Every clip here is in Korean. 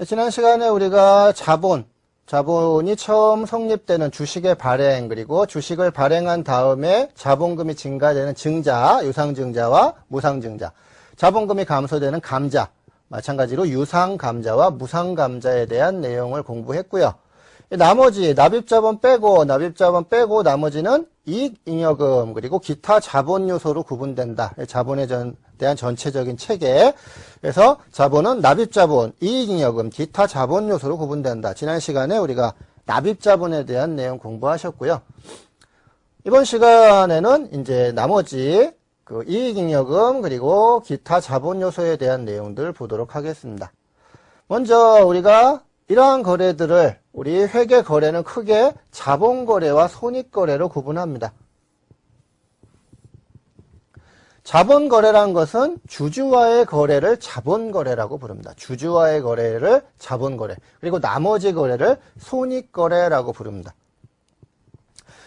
지난 시간에 우리가 자본이 처음 성립되는 주식의 발행, 그리고 주식을 발행한 다음에 자본금이 증가되는 증자, 유상증자와 무상증자, 자본금이 감소되는 감자, 마찬가지로 유상감자와 무상감자에 대한 내용을 공부했고요. 나머지 납입자본 빼고 나머지는 이익잉여금 그리고 기타 자본 요소로 구분된다. 자본에 대한 전체적인 체계. 그래서 자본은 납입자본, 이익잉여금, 기타 자본 요소로 구분된다. 지난 시간에 우리가 납입자본에 대한 내용 공부하셨고요. 이번 시간에는 이제 나머지 그 이익잉여금 그리고 기타 자본 요소에 대한 내용들 보도록 하겠습니다. 먼저 우리가 이러한 거래들을 우리 회계 거래는 크게 자본거래와 손익거래로 구분합니다. 자본거래란 것은 주주와의 거래를 자본거래라고 부릅니다. 주주와의 거래를 자본거래, 그리고 나머지 거래를 손익거래라고 부릅니다.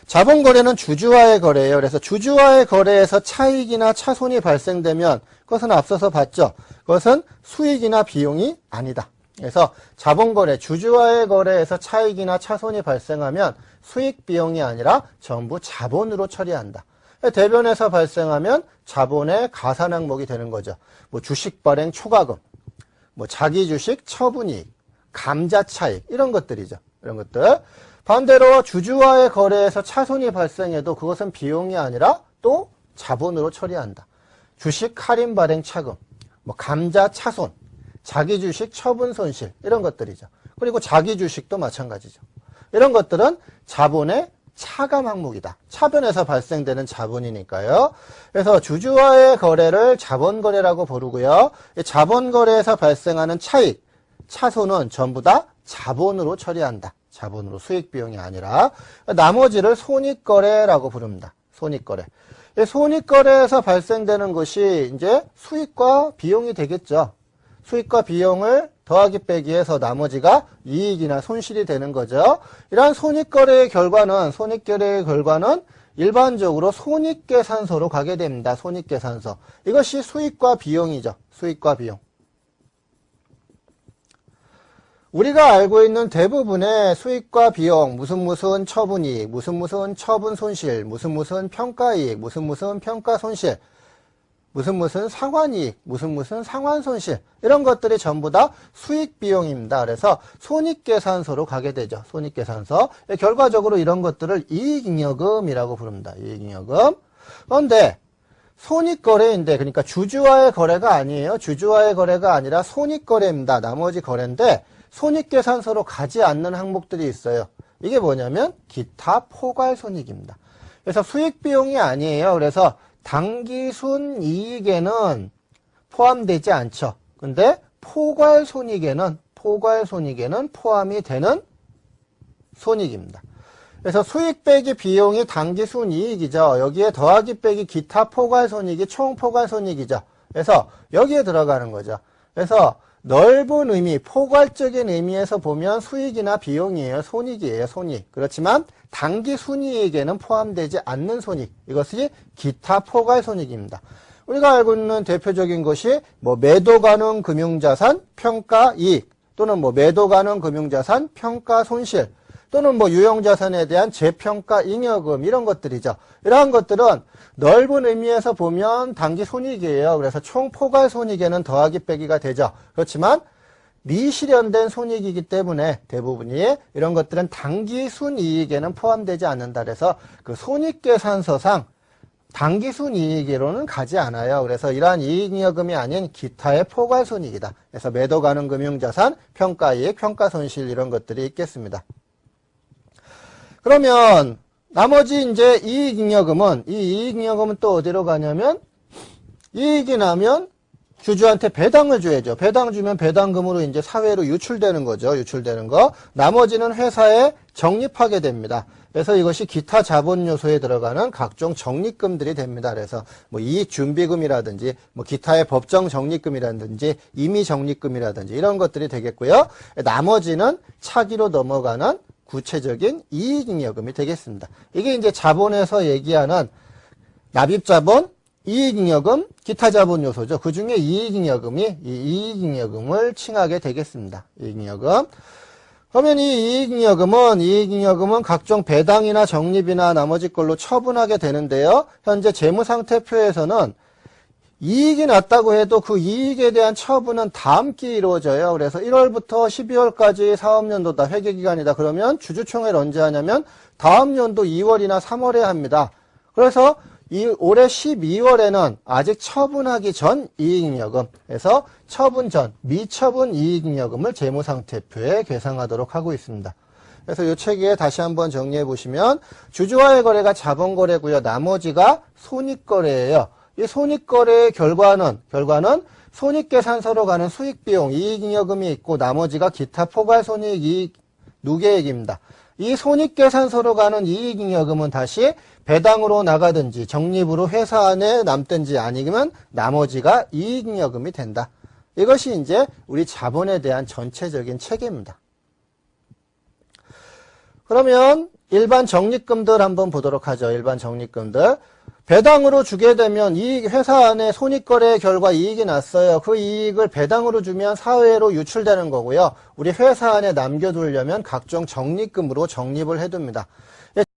자본거래는 주주와의 거래예요. 그래서 주주와의 거래에서 차익이나 차손이 발생되면 그것은 앞서서 봤죠. 그것은 수익이나 비용이 아니다. 그래서 자본거래, 주주와의 거래에서 차익이나 차손이 발생하면 수익 비용이 아니라 전부 자본으로 처리한다. 대변에서 발생하면 자본의 가산 항목이 되는 거죠. 뭐 주식 발행 초과금, 뭐 자기 주식 처분이익, 감자 차익, 이런 것들이죠. 이런 것들. 반대로 주주와의 거래에서 차손이 발생해도 그것은 비용이 아니라 또 자본으로 처리한다. 주식 할인 발행 차금, 뭐 감자 차손, 자기 주식 처분 손실, 이런 것들이죠. 그리고 자기 주식도 마찬가지죠. 이런 것들은 자본의 차감 항목이다. 차변에서 발생되는 자본이니까요. 그래서 주주와의 거래를 자본거래라고 부르고요. 자본거래에서 발생하는 차익, 차손은 전부 다 자본으로 처리한다. 자본으로, 수익 비용이 아니라. 나머지를 손익거래라고 부릅니다. 손익거래. 손익거래에서 발생되는 것이 이제 수익과 비용이 되겠죠. 수익과 비용을 더하기 빼기해서 나머지가 이익이나 손실이 되는 거죠. 이러한 손익거래의 결과는 일반적으로 손익계산서로 가게 됩니다. 손익계산서. 이것이 수익과 비용이죠. 수익과 비용. 우리가 알고 있는 대부분의 수익과 비용, 무슨 처분이익, 무슨 처분 손실, 무슨 평가이익, 무슨 평가 손실, 무슨 상환이익, 무슨 상환 손실, 이런 것들이 전부 다 수익 비용입니다. 그래서 손익계산서로 가게 되죠. 손익계산서. 결과적으로 이런 것들을 이익잉여금이라고 부릅니다. 이익잉여금. 그런데 손익거래인데, 그러니까 주주와의 거래가 아니에요. 주주와의 거래가 아니라 손익거래입니다. 나머지 거래인데 손익계산서로 가지 않는 항목들이 있어요. 이게 뭐냐면 기타 포괄손익입니다. 그래서 수익 비용이 아니에요. 그래서 당기순이익에는 포함되지 않죠. 근데 포괄손익에는 포함이 되는 손익입니다. 그래서 수익 빼기 비용이 당기순이익이죠. 여기에 더하기 빼기 기타 포괄손익이 총 포괄손익이죠. 그래서 여기에 들어가는 거죠. 그래서 넓은 의미, 포괄적인 의미에서 보면 수익이나 비용이에요. 손익이에요. 손익. 그렇지만 당기순이익에는 포함되지 않는 손익. 이것이 기타 포괄손익입니다. 우리가 알고 있는 대표적인 것이 뭐 매도 가능 금융자산 평가이익, 또는 뭐 매도 가능 금융자산 평가손실, 또는 뭐 유형자산에 대한 재평가 잉여금, 이런 것들이죠. 이러한 것들은 넓은 의미에서 보면 당기순이익이에요. 그래서 총 포괄손익에는 더하기 빼기가 되죠. 그렇지만 미실현된 손익이기 때문에 대부분이 이런 것들은 당기순이익에는 포함되지 않는다. 그래서 그 손익계산서상 당기순이익으로는 가지 않아요. 그래서 이러한 이익잉여금이 아닌 기타의 포괄손익이다. 그래서 매도 가능 금융자산, 평가이익, 평가손실, 이런 것들이 있겠습니다. 그러면 나머지 이제 이익잉여금은, 이 이익잉여금은 또 어디로 가냐면, 이익이 나면 주주한테 배당을 줘야죠. 배당 주면 배당금으로 이제 사회로 유출되는 거죠. 유출되는 거. 나머지는 회사에 적립하게 됩니다. 그래서 이것이 기타 자본 요소에 들어가는 각종 적립금들이 됩니다. 그래서 뭐 이익 준비금이라든지 뭐 기타의 법정 적립금이라든지 임의 적립금이라든지 이런 것들이 되겠고요. 나머지는 차기로 넘어가는 구체적인 이익잉여금이 되겠습니다. 이게 이제 자본에서 얘기하는 납입자본, 이익잉여금, 기타 자본 요소죠. 그 중에 이익잉여금이 이 이익잉여금을 칭하게 되겠습니다. 이익잉여금. 그러면 이 이익잉여금은 각종 배당이나 적립이나 나머지 걸로 처분하게 되는데요. 현재 재무상태표에서는 이익이 났다고 해도 그 이익에 대한 처분은 다음 기에 이루어져요. 그래서 1월부터 12월까지 사업연도다, 회계기간이다. 그러면 주주총회를 언제 하냐면 다음 연도 2월이나 3월에 합니다. 그래서 올해 12월에는 아직 처분하기 전 이익잉여금, 그래서 처분 전 미처분 이익잉여금을 재무상태표에 계상하도록 하고 있습니다. 그래서 이 체계에 다시 한번 정리해 보시면 주주와의 거래가 자본거래고요. 나머지가 손익거래예요. 이 손익거래의 결과는 손익계산서로 가는 수익비용, 이익잉여금이 있고 나머지가 기타 포괄손익, 이익, 누계액입니다. 이 손익계산서로 가는 이익잉여금은 다시 배당으로 나가든지 적립으로 회사 안에 남든지 아니면 나머지가 이익잉여금이 된다. 이것이 이제 우리 자본에 대한 전체적인 체계입니다. 그러면 일반 적립금들 한번 보도록 하죠. 일반 적립금들. 배당으로 주게 되면 이 회사 안에 손익거래 결과 이익이 났어요. 그 이익을 배당으로 주면 사회로 유출되는 거고요. 우리 회사 안에 남겨두려면 각종 적립금으로 적립을 해둡니다.